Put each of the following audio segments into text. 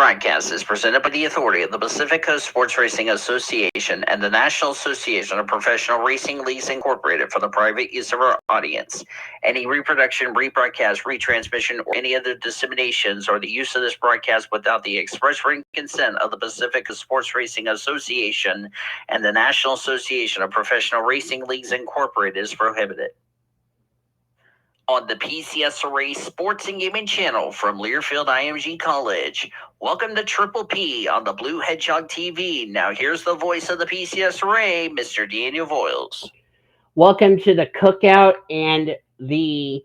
broadcast is presented by the authority of the Pacific Coast Sports Racing Association and the National Association of Professional Racing Leagues Incorporated for the private use of our audience. Any reproduction, rebroadcast, retransmission, or any other disseminations or the use of this broadcast without the express written consent of the Pacific Coast Sports Racing Association and the National Association of Professional Racing Leagues Incorporated is prohibited. On the PCSRA Sports and Gaming Channel from Learfield IMG College. Welcome to Triple P on the Blue Hedgehog TV. Now here's the voice of the PCSRA, Mr. Daniel Voiles. Welcome to the Cookout and the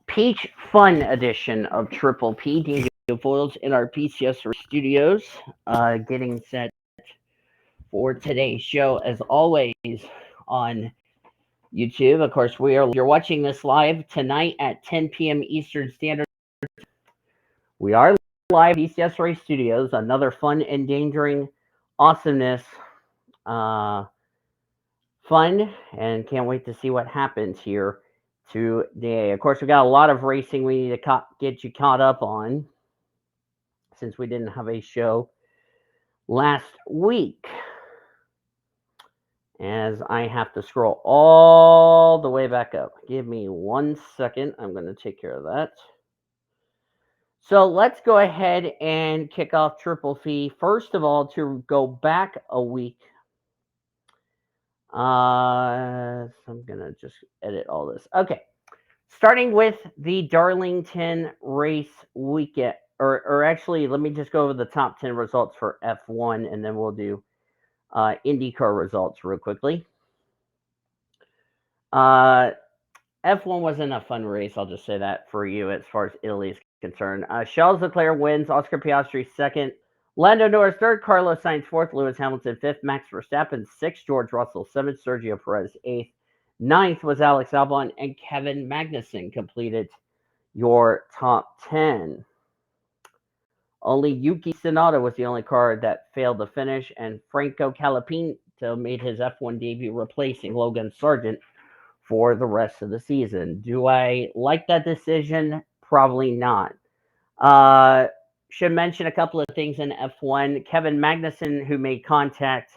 Peach Fun edition of Triple P. Daniel Voiles in our PCSRA studios, getting set for today's show as always on YouTube. Of course, you're watching this live tonight at 10 p.m. Eastern Standard. We are live at PCSRA Studios. Another fun, endangering awesomeness fun, and can't wait to see what happens here today. Of course, we got a lot of racing we need to get you caught up on since we didn't have a show last week. As I have to scroll all the way back up. Give me 1 second. I'm going to take care of that. So let's go ahead and kick off Triple P. First of all, to go back a week. So I'm going to just edit all this. Okay. Starting with the Darlington race weekend. Or actually, let me just go over the top 10 results for F1, and then we'll do IndyCar results real quickly. F1 wasn't a fun race. I'll just say that for you as far as Italy is concerned. Charles Leclerc wins. Oscar Piastri second. Lando Norris third. Carlos Sainz fourth. Lewis Hamilton fifth. Max Verstappen sixth. George Russell seventh. Sergio Perez eighth. Ninth was Alex Albon, and Kevin Magnussen completed your top 10. Only Yuki Tsunoda was the only car that failed to finish, and Franco Colapinto made his F1 debut, replacing Logan Sargent for the rest of the season. Do I like that decision? Probably not. Should mention a couple of things in F1. Kevin Magnussen, who made contact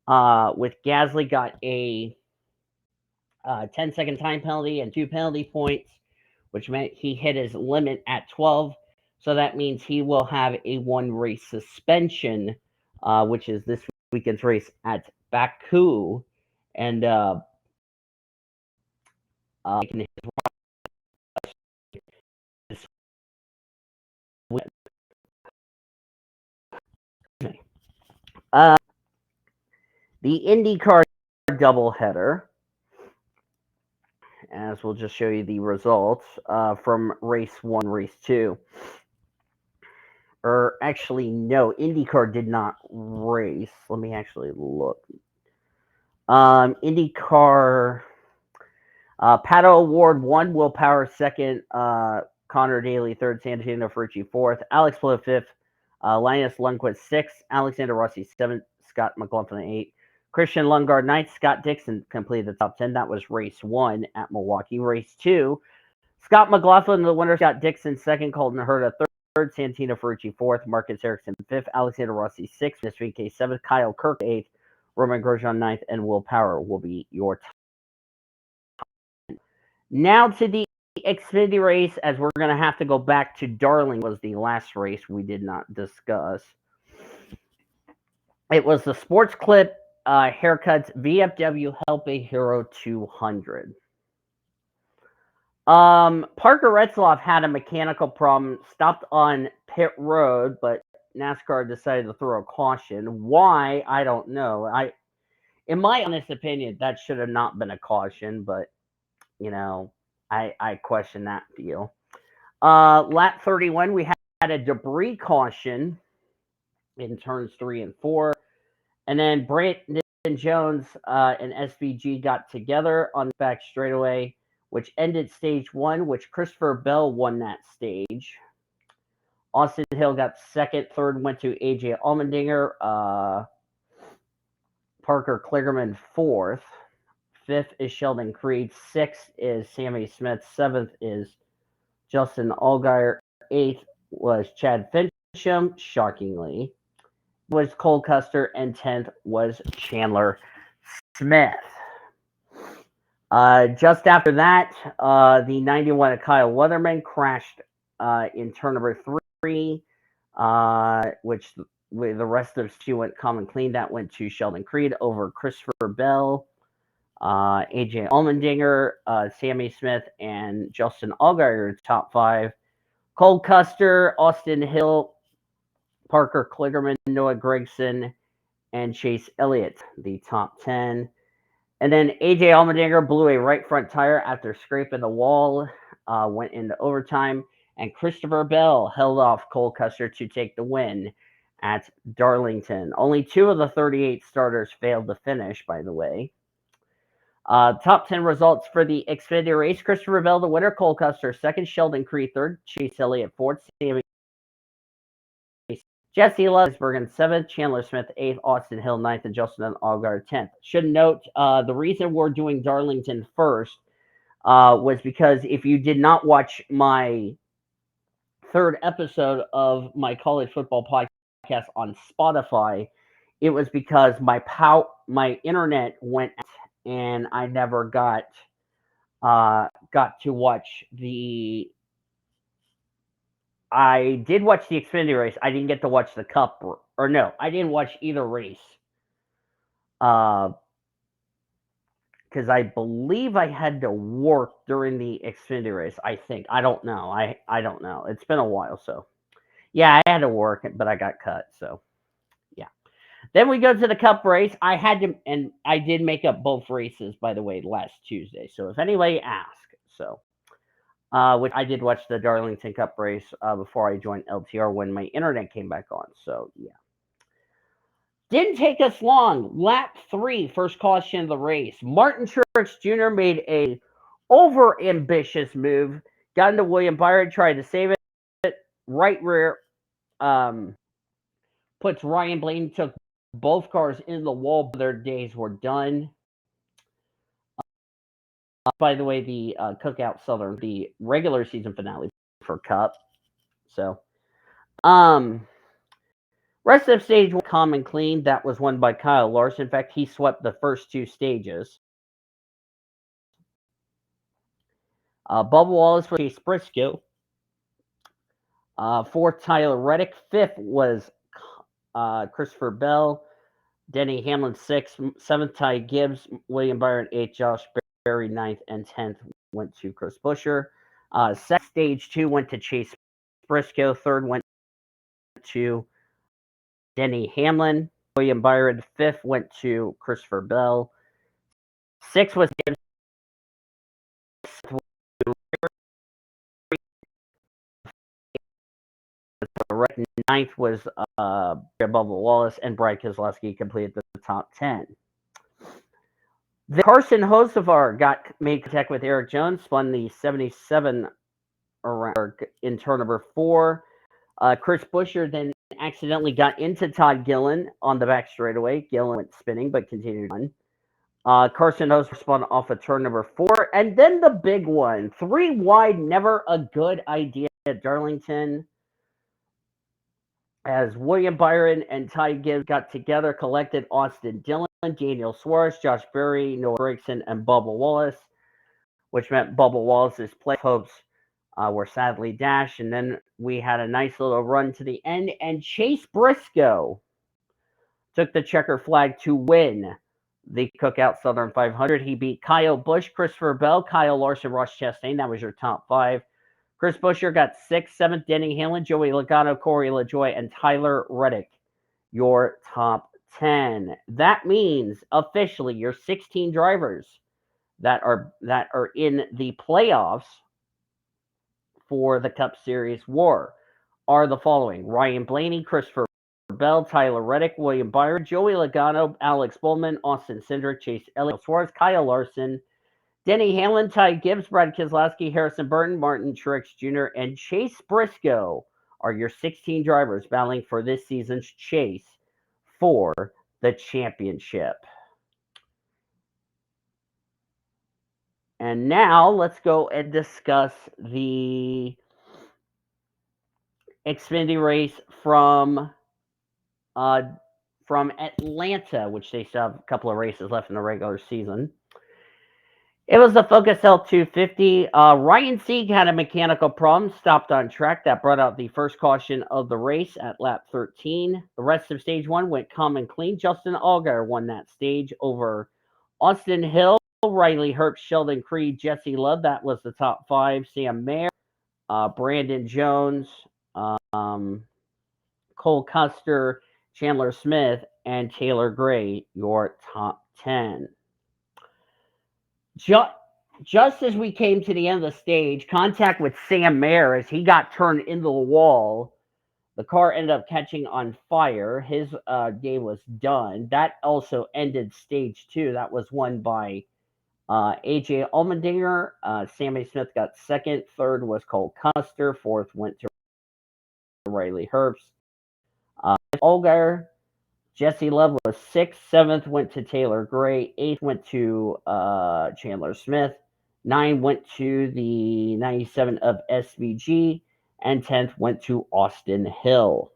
with Gasly, got a 10-second time penalty and 2 penalty points, which meant he hit his limit at 12. So that means he will have a 1-race suspension, which is this weekend's race at Baku. And the IndyCar doubleheader, as we'll just show you the results from race 1, race 2. Or actually, no, IndyCar did not race. Let me actually look. IndyCar, Pato O'Ward 1, Will Power 2nd, Connor Daly 3rd, Santino Ferrucci 4th, Alex Palou 5th, Linus Lundqvist 6th, Alexander Rossi 7th, Scott McLaughlin 8th, Christian Lundgaard 9th, Scott Dixon completed the top 10. That was race 1 at Milwaukee. Race 2, Scott McLaughlin, the winner, Scott Dixon 2nd, Colton Herta 3rd, Santino Ferrucci 4th, Marcus Ericsson 5th, Alexander Rossi 6th, Nisvike 7th, Kyle Kirk 8th, Roman Grosjean 9th, and Will Power will be your top 10. Now to the Xfinity race, as we're going to have to go back to Darling, was the last race we did not discuss. It was the Sports Clip Haircuts VFW Help a Hero 200. Parker Retzloff had a mechanical problem, stopped on pit road, but NASCAR decided to throw a caution. Why? I don't know. In my honest opinion, that should have not been a caution, but, you know, I question that deal. Lap 31, we had a debris caution in turns 3 and 4. And then Brandon Jones and SVG got together on the back straightaway, which ended stage 1, which Christopher Bell won that stage. Austin Hill got 2nd. 3rd went to AJ Allmendinger. Parker Kligerman 4th. 5th is Sheldon Creed. 6th is Sammy Smith. 7th is Justin Allgaier. 8th was Chad Finch. shockingly, was Cole Custer, and 10th was Chandler Smith. Just after that, the 91 of Kyle Weatherman crashed in turn number 3, which with the rest of Stu went common clean. That went to Sheldon Creed over Christopher Bell, AJ Allmendinger, Sammy Smith, and Justin Allgaier top 5. Cole Custer, Austin Hill, Parker Kligerman, Noah Gragson, and Chase Elliott, the top 10. And then AJ Allmendinger blew a right front tire after scraping the wall, went into overtime, and Christopher Bell held off Cole Custer to take the win at Darlington. Only 2 of the 38 starters failed to finish, by the way. Top 10 results for the Xfinity race. Christopher Bell, the winner. Cole Custer, second. Sheldon Creed, third. Chase Elliott, fourth. Sammy Jesse Lusbergen, 7th. Chandler Smith, 8th. Austin Hill, 9th. And Justin Allgaier, 10th. Should note, the reason we're doing Darlington first was because if you did not watch my 3rd episode of my college football podcast on Spotify, it was because my internet went out and I never got to watch the. I did watch the Xfinity race. I didn't get to watch the Cup, or no, I didn't watch either race. Because I believe I had to work during the Xfinity race. I think. I don't know. I don't know. It's been a while, so yeah, I had to work, but I got cut. So yeah. Then we go to the Cup race. I had to, and I did make up both races, by the way, last Tuesday. So if anybody asks, so. Which I did watch the Darlington Cup race before I joined LTR when my internet came back on. So, yeah. Didn't take us long. Lap 3, first caution of the race. Martin Truex Jr. made a over-ambitious move. Got into William Byron, tried to save it. Right rear puts Ryan Blaney, took both cars into the wall. Their days were done. By the way, the Cookout Southern, the regular season finale for Cup. So, rest of stage 1, common clean. That was won by Kyle Larson. In fact, he swept the first 2 stages. Bubba Wallace was Chase Briscoe. 4th, Tyler Reddick. 5th was Christopher Bell. Denny Hamlin, 6th. 7th, Ty Gibbs. William Byron, 8th. Josh Berry, 9th. And 10th went to Chris Buescher. Second, stage 2 went to Chase Briscoe. 3rd went to Denny Hamlin. William Byron. 5th went to Christopher Bell. 6th was Gibbs. 9th was Bubba Wallace, and Brad Keselowski completed the top 10. The Carson Hocevar made contact with Eric Jones, spun the 77 around in turn number 4. Chris Buescher then accidentally got into Todd Gillen on the back straightaway. Gillen went spinning, but continued on. Carson Hocevar spun off of turn number 4. And then the big one, 3 wide, never a good idea at Darlington. As William Byron and Ty Gibbs got together, collected Austin Dillon, Daniel Suarez, Josh Berry, Noah Gragson, and Bubba Wallace, which meant Bubba Wallace's play hopes were sadly dashed. And then we had a nice little run to the end, and Chase Briscoe took the checker flag to win the Cookout Southern 500. He beat Kyle Busch, Christopher Bell, Kyle Larson, Ross Chastain. That was your top 5. Chris Buescher got 6th, 7th, Denny Hamlin, Joey Logano, Corey LaJoie, and Tyler Reddick, your top 10. That means officially your 16 drivers that are in the playoffs for the Cup Series are the following: Ryan Blaney, Christopher Bell, Tyler Reddick, William Byron, Joey Logano, Alex Bowman, Austin Cindric, Chase Elliott, Suarez, Kyle Larson, Denny Hamlin, Ty Gibbs, Brad Keselowski, Harrison Burton, Martin Truex Jr., and Chase Briscoe are your 16 drivers battling for this season's chase for the championship. And now let's go and discuss the Xfinity race from Atlanta, which they still have a couple of races left in the regular season. It was the Focus L250. Ryan Sieg had a mechanical problem, stopped on track. That brought out the first caution of the race at lap 13. The rest of stage one went calm and clean. Justin Allgaier won that stage over Austin Hill, Riley Herbst, Sheldon Creed, Jesse Love. That was the top five. Sam Mayer, Brandon Jones, Cole Custer, Chandler Smith, and Taylor Gray, your top 10. Just as we came to the end of the stage, contact with Sam Mayer as he got turned into the wall. The car ended up catching on fire. His day was done. That also ended stage two. That was won by AJ Allmendinger. Sammy Smith got second. Third was Cole Custer. Fourth went to Riley Herbst. Allgaier. Jesse Love was sixth. Seventh went to Taylor Gray. Eighth went to Chandler Smith. 9 went to the 97 of SVG. And 10th went to Austin Hill.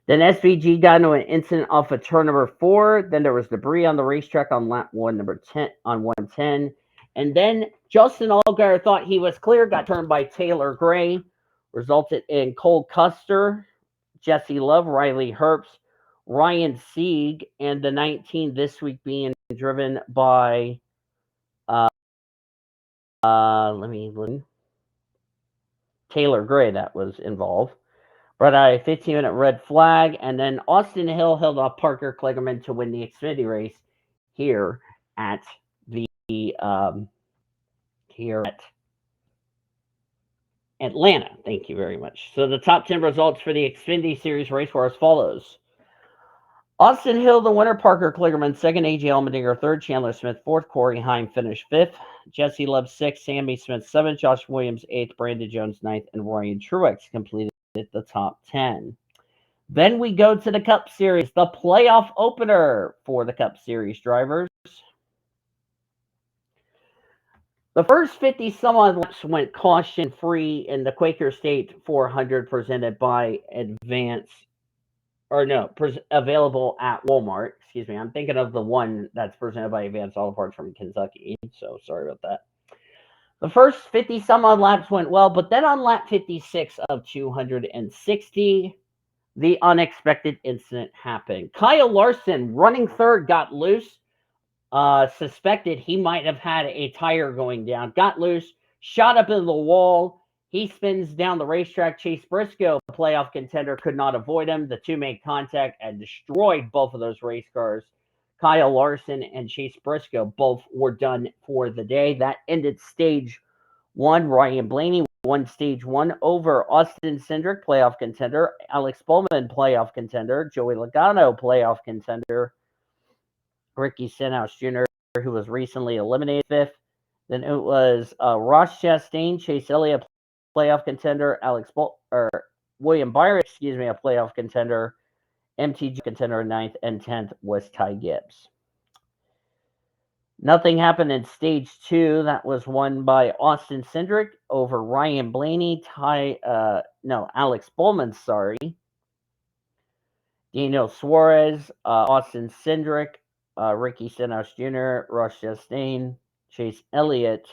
Then SVG got into an incident off of turn number 4. Then there was debris on the racetrack on lap 110. And then Justin Allgaier thought he was clear, got turned by Taylor Gray, resulted in Cole Custer, Jesse Love, Riley Herbst, Ryan Sieg, and the 19 this week being driven by Taylor Gray that was involved. Brought out a 15-minute red flag, and then Austin Hill held off Parker Kligerman to win the Xfinity race here at Atlanta. Thank you very much. So the top 10 results for the Xfinity Series race were as follows. Austin Hill, the winner. Parker Kligerman, second. AJ Allmendinger, third. Chandler Smith, fourth. Corey Heim finished fifth. Jesse Love, sixth. Sammy Smith, seventh. Josh Williams, eighth. Brandon Jones, ninth. And Ryan Truex completed the top 10. Then we go to the Cup Series, the playoff opener for the Cup Series drivers. The first 50 some odd laps went caution free in the Quaker State 400 presented by available at Walmart. Excuse me. I'm thinking of the one that's presented by Advance Auto Parts from Kentucky. So sorry about that. The first 50 some odd laps went well, but then on lap 56 of 260, the unexpected incident happened. Kyle Larson, running third, got loose. Suspected he might have had a tire going down. Got loose, shot up into the wall. He spins down the racetrack. Chase Briscoe, a playoff contender, could not avoid him. The two made contact and destroyed both of those race cars. Kyle Larson and Chase Briscoe both were done for the day. That ended stage one. Ryan Blaney won stage one over Austin Cindric, playoff contender. Alex Bowman, playoff contender. Joey Logano, playoff contender. Ricky Stenhouse Jr., who was recently eliminated, fifth. Then it was Ross Chastain, Chase Elliott, playoff contender. William Byron, a playoff contender. MTG contender, 9th, and 10th was Ty Gibbs. Nothing happened in stage two. That was won by Austin Cindric over Ryan Blaney. Alex Bowman, Daniel Suarez, Austin Cindric, Ricky Stenhouse Jr., Ross Chastain, Chase Elliott,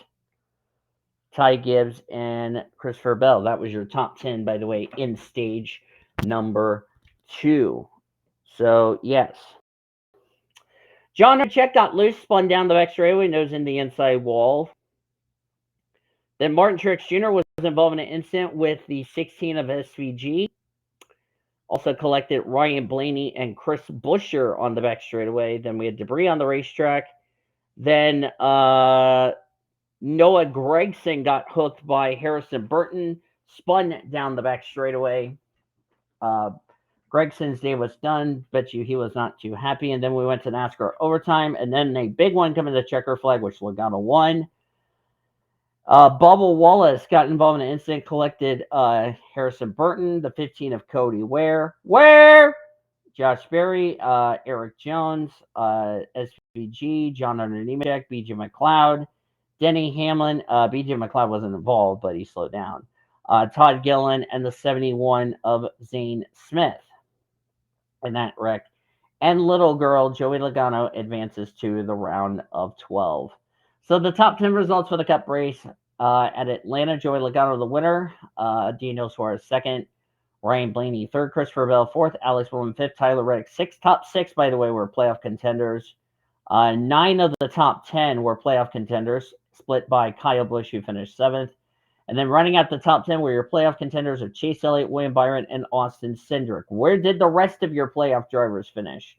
Ty Gibbs, and Christopher Bell. That was your top 10, by the way, in stage number 2. So, yes. John Nemechek got loose, spun down the back straightaway, nose in the inside wall. Then Martin Truex Jr. was involved in an incident with the 16 of SVG. Also collected Ryan Blaney and Chris Buescher on the back straightaway. Then we had debris on the racetrack. Then Noah Gragson got hooked by Harrison Burton, spun down the back straightaway. Gregson's day was done. Bet you he was not too happy. And then we went to NASCAR overtime. And then a big one coming to checker flag, which Logano won. Bubba Wallace got involved in an incident, collected Harrison Burton, the 15 of Cody Ware, Josh Berry, Eric Jones, SVG, John Nemechek, BJ McLeod, Denny Hamlin. BJ McLeod wasn't involved, but he slowed down. Todd Gillen, and the 71 of Zane Smith in that wreck. And little girl Joey Logano advances to the round of 12. So the top 10 results for the Cup race at Atlanta: Joey Logano the winner, Daniel Suarez second, Ryan Blaney third, Christopher Bell fourth, Alex Bowman fifth, Tyler Reddick sixth. Top six, by the way, were playoff contenders. 9 of the top 10 were playoff contenders, split by Kyle Busch, who finished seventh. And then running out the top 10 were your playoff contenders of Chase Elliott, William Byron, and Austin Cindric. Where did the rest of your playoff drivers finish?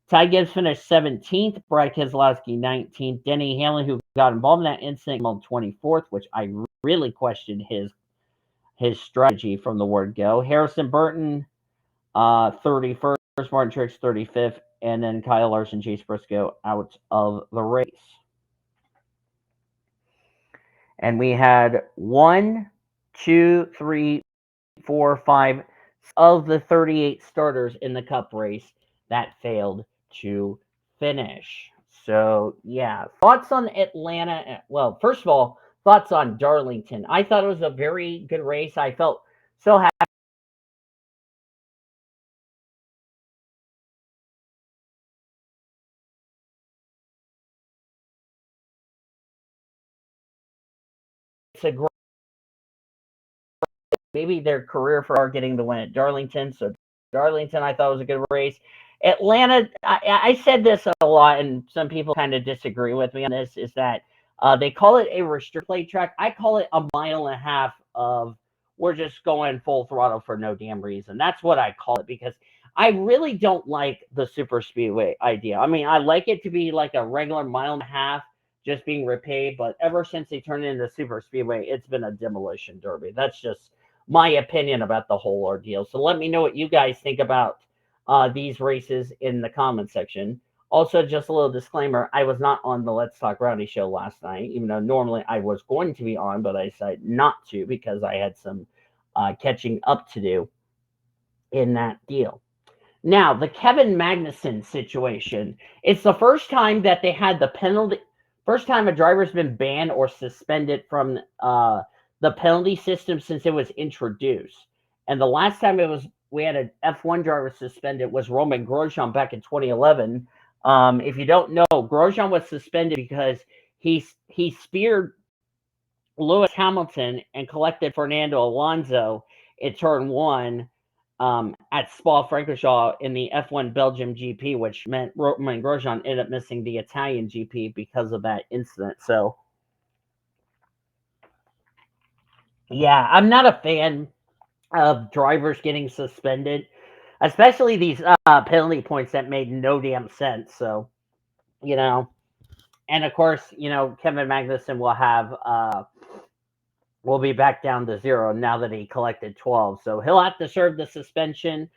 Ty Gibbs finished 17th, Brad Keselowski 19th, Denny Hamlin, who got involved in that incident, on 24th, which I really questioned his strategy from the word go. Harrison Burton, 31st, Martin Truex 35th, and then Kyle Larson, Chase Briscoe out of the race. And we had 1, 2, 3, 4, 5 of the 38 starters in the Cup race that failed to finish. So, yeah. Thoughts on Atlanta? Well, first of all, thoughts on Darlington. I thought it was a very good race. I felt so happy. It's a great, maybe their career for getting the win at Darlington. So Darlington, I thought was a good race. Atlanta, I said this a lot, and some people kind of disagree with me on this, is that they call it a restricted play track. I call it a mile and a half of we're just going full throttle for no damn reason. That's what I call it, because I really don't like the super speedway idea. I mean, I like it to be like a regular mile and a half just being repaved, but ever since they turned it into super speedway, it's been a demolition derby. That's just my opinion about the whole ordeal. So let me know what you guys think about these races in the comment section. Also, just a little disclaimer, I was not on the Let's Talk Rowdy show last night, even though normally I was going to be on, but I decided not to because I had some catching up to do in that deal. Now, the Kevin Magnussen situation. It's the first time that they had the penalty, first time a driver's been banned or suspended from the penalty system since it was introduced. And the last time we had an F1 driver suspended was Roman Grosjean back in 2011. If you don't know, Grosjean was suspended because he speared Lewis Hamilton and collected Fernando Alonso in turn 1 at Spa-Francorchamps in the F1 Belgium GP, which meant Roman Grosjean ended up missing the Italian GP because of that incident. So, yeah, I'm not a fan of drivers getting suspended, especially these penalty points that made no damn sense. So, you know, and of course, you know, Kevin Magnussen will be back down to 0 now that he collected 12. So he'll have to serve the suspension.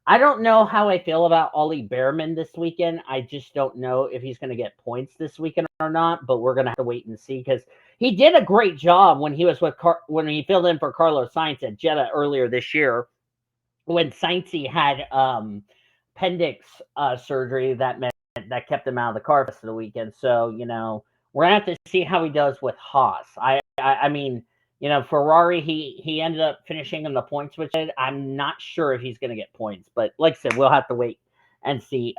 I don't know how I feel about Ollie Behrman this weekend. I just don't know if he's going to get points this weekend or not, but we're going to have to wait and see, because he did a great job when he was when he filled in for Carlos Sainz at Jeddah earlier this year, when Sainz had appendix surgery that kept him out of the car for the weekend. So, you know, we're going to have to see how he does with Haas. I mean, you know, Ferrari, he ended up finishing in the points, which I'm not sure if he's going to get points. But like I said, we'll have to wait and see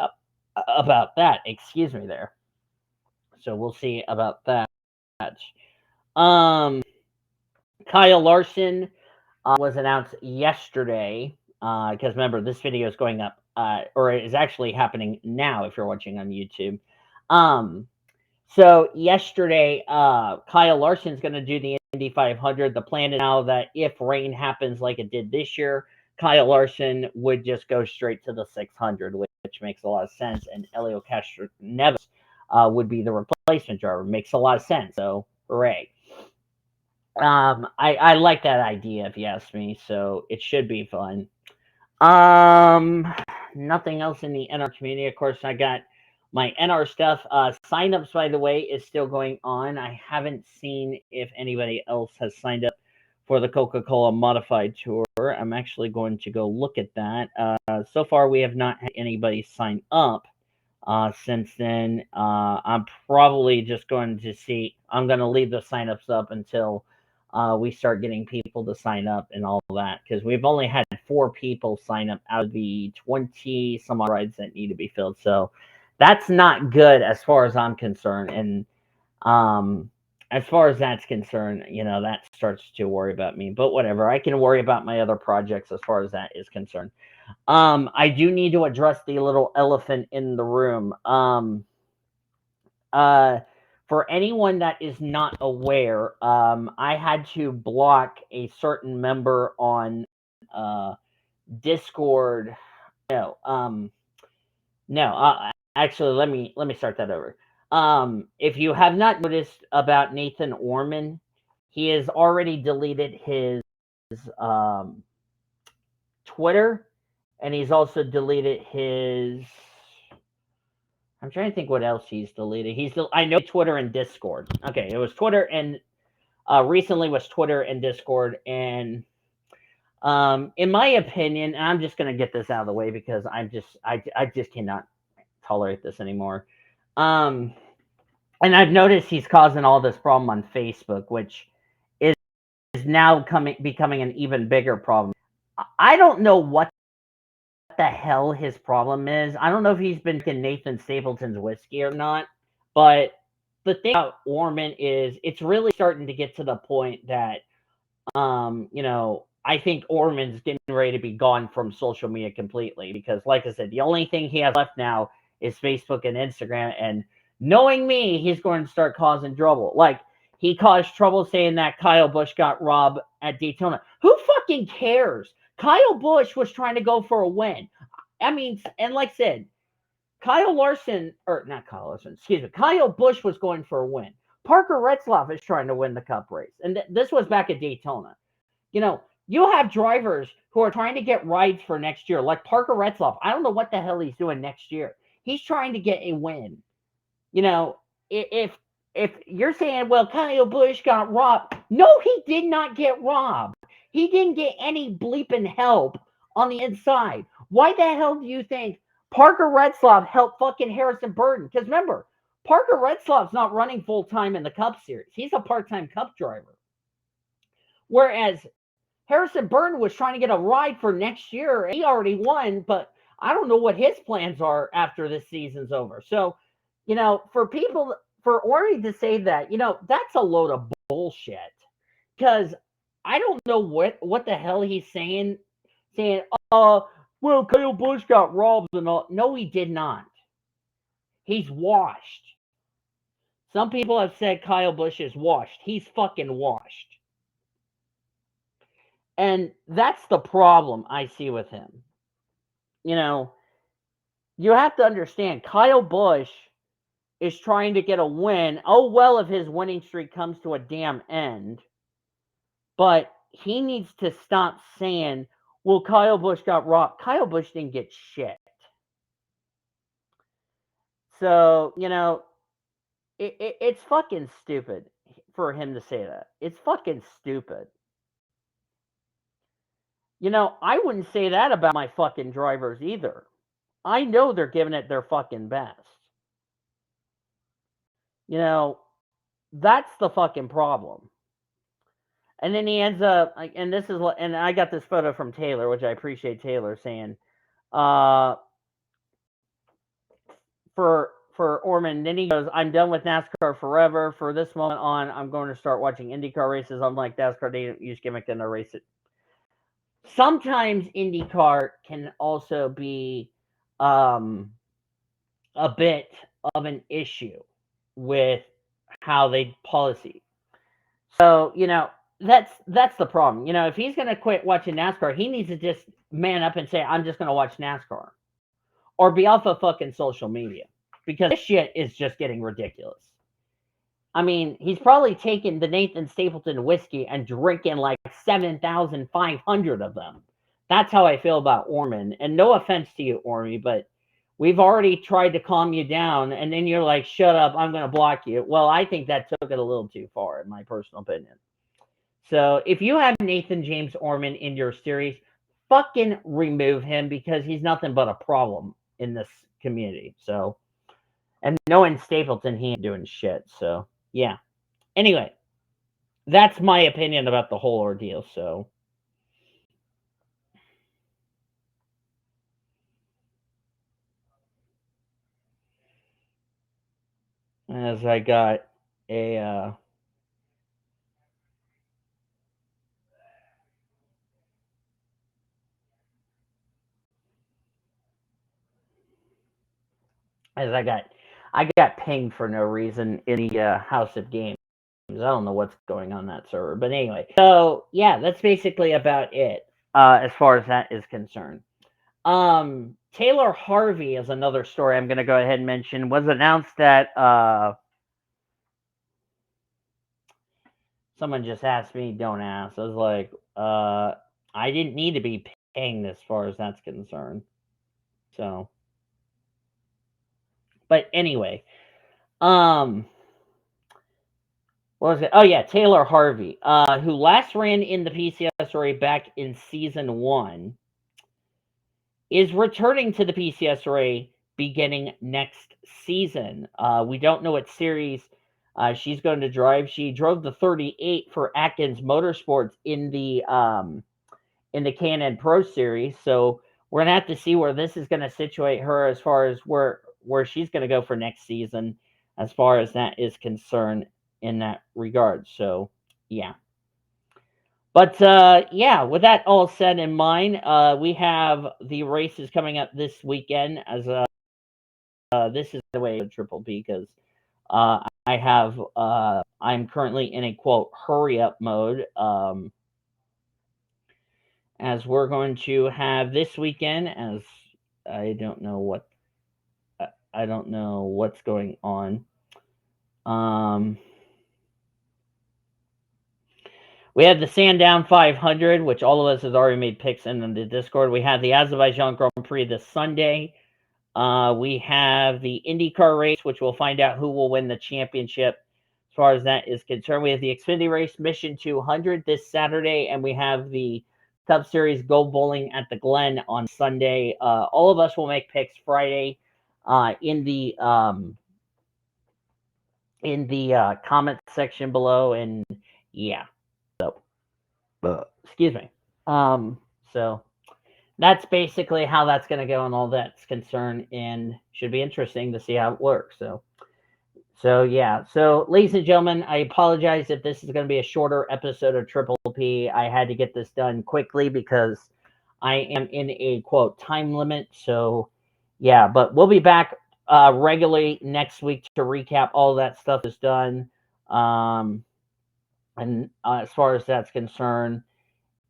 about that. Excuse me there. So we'll see about that. Kyle Larson was announced yesterday, because remember, this video is going up, or is actually happening now if you're watching on YouTube. So yesterday, Kyle Larson's going to do the Indy 500. The plan is now that if rain happens like it did this year, Kyle Larson would just go straight to the 600, which makes a lot of sense. And Helio Castroneves would be the replacement driver. Makes a lot of sense. So, hooray. I like that idea, if you ask me. So it should be fun. Nothing else in the NR community. Of course, I got my NR stuff. Signups, by the way, is still going on. I haven't seen if anybody else has signed up for the Coca-Cola Modified Tour. I'm actually going to go look at that. So far, we have not had anybody sign up. Since then, I'm probably just going to see. I'm going to leave the signups up until we start getting people to sign up and all that, because we've only had 4 people sign up out of the 20 some odd rides that need to be filled. So that's not good as far as I'm concerned. And as far as that's concerned, that starts to worry about me. But whatever, I can worry about my other projects as far as that is concerned. I do need to address the little elephant in the room. For anyone that is not aware, I had to block a certain member on Discord. No, no. Actually, let me start that over. If you have not noticed about Nathan Orman, he has already deleted his um, Twitter, and he's also deleted his. I'm trying to think what else he's deleted. I know Twitter and Discord. Okay, it was Twitter and recently was Twitter and Discord. And in my opinion, and I'm just gonna get this out of the way because I just cannot tolerate this anymore. And I've noticed he's causing all this problem on Facebook, which is now becoming an even bigger problem. I don't know what the hell his problem is. I don't know if he's been drinking Nathan Stapleton's whiskey or not, but the thing about Orman is it's really starting to get to the point that I think Orman's getting ready to be gone from social media completely, because like I said, the only thing he has left now is Facebook and Instagram, and knowing me, he's going to start causing trouble. Like, he caused trouble saying that Kyle Busch got robbed at Daytona. Who fucking cares? Kyle Busch was trying to go for a win. I mean, and like I said, Kyle Busch was going for a win. Parker Retzlaff is trying to win the Cup race. And this was back at Daytona. You have drivers who are trying to get rides for next year, like Parker Retzlaff. I don't know what the hell he's doing next year. He's trying to get a win. If you're saying, well, Kyle Busch got robbed. No, he did not get robbed. He didn't get any bleeping help on the inside. Why the hell do you think Parker Retzlaff helped fucking Harrison Burton? Because remember, Parker Retzlaff's not running full time in the Cup Series. He's a part-time Cup driver. Whereas Harrison Burton was trying to get a ride for next year. He already won, but I don't know what his plans are after this season's over. So, for Ori to say that, that's a load of bullshit. Because I don't know what the hell he's saying. Well, Kyle Busch got robbed and all. No, he did not. He's washed. Some people have said Kyle Busch is washed. He's fucking washed. And that's the problem I see with him. You have to understand, Kyle Busch is trying to get a win. Oh, well, if his winning streak comes to a damn end. But he needs to stop saying, well, Kyle Busch got robbed. Kyle Busch didn't get shit. So, it's fucking stupid for him to say that. It's fucking stupid. I wouldn't say that about my fucking drivers either. I know they're giving it their fucking best. That's the fucking problem. And then he ends up, and I got this photo from Taylor, which I appreciate Taylor saying, for Orman. Then he goes, I'm done with NASCAR forever. For this moment on, I'm going to start watching IndyCar races. Unlike NASCAR, they don't use gimmick and they race it. Sometimes IndyCar can also be a bit of an issue with how they policy. So, that's the problem. If he's going to quit watching NASCAR, he needs to just man up and say, I'm just going to watch NASCAR. Or be off of fucking social media. Because this shit is just getting ridiculous. I mean, he's probably taken the Nathan Stapleton whiskey and drinking like 7,500 of them. That's how I feel about Orman. And no offense to you, Ormy, but we've already tried to calm you down, and then you're like, shut up, I'm going to block you. Well, I think that took it a little too far, in my personal opinion. So if you have Nathan James Orman in your series, fucking remove him, because he's nothing but a problem in this community. So, and knowing Stapleton, he ain't doing shit. So, yeah. Anyway, that's my opinion about the whole ordeal. So, as I got a as I got pinged for no reason in the House of Games. I don't know what's going on that server, but anyway. So yeah, that's basically about it as far as that is concerned. Taylor Harvey is another story I'm going to go ahead and mention. Was announced that someone just asked me, don't ask. I was like, I didn't need to be paying as far as that's concerned. So, but anyway, what was it? Oh yeah, Taylor Harvey, who last ran in the PCSRA back in season 1, is returning to the PCSRA beginning next season. We don't know what series she's going to drive. She drove the 38 for Atkins Motorsports in the Can-Am Pro Series, so we're gonna have to see where this is going to situate her as far as where she's going to go for next season, as far as that is concerned in that regard. So yeah. But yeah, with that all said in mind, we have the races coming up this weekend. As this is the way of Triple P, because I have I'm currently in a quote hurry up mode. As we're going to have this weekend, as I don't know what's going on. We have the Sandown 500, which all of us has already made picks in the Discord. We have the Azerbaijan Grand Prix this Sunday. We have the IndyCar race, which we'll find out who will win the championship as far as that is concerned. We have the Xfinity race, Mission 200 this Saturday, and we have the Cup Series Go Bowling at the Glen on Sunday. All of us will make picks Friday in the comment section below, and yeah. Excuse me. So that's basically how that's going to go and all that's concerned, and should be interesting to see how it works. So yeah. So ladies and gentlemen, I apologize if this is going to be a shorter episode of Triple P. I had to get this done quickly because I am in a quote time limit. So yeah, but we'll be back regularly next week to recap all that stuff is done. And as far as that's concerned.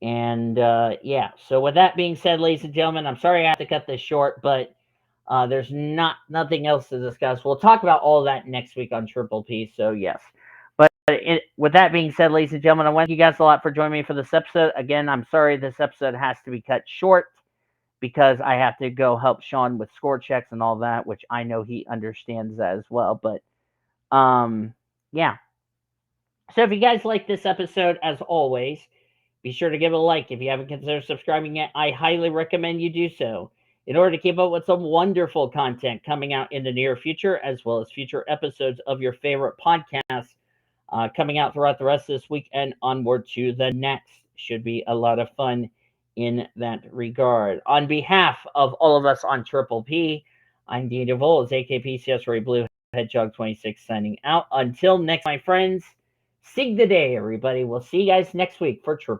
And yeah, so with that being said, ladies and gentlemen, I'm sorry I have to cut this short, but there's nothing else to discuss. We'll talk about all that next week on Triple P. So yes, but with that being said, ladies and gentlemen, I want you guys a lot for joining me for this episode. Again, I'm sorry this episode has to be cut short because I have to go help Sean with score checks and all that, which I know he understands that as well. But yeah. So if you guys like this episode, as always, be sure to give it a like. If you haven't considered subscribing yet, I highly recommend you do so in order to keep up with some wonderful content coming out in the near future, as well as future episodes of your favorite podcasts coming out throughout the rest of this week and onward to the next. Should be a lot of fun in that regard. On behalf of all of us on Triple P, I'm Dean DeVoles, AKPCS Blue Hedgehog 26, signing out. Until next, my friends, sig the day, everybody. We'll see you guys next week for Triple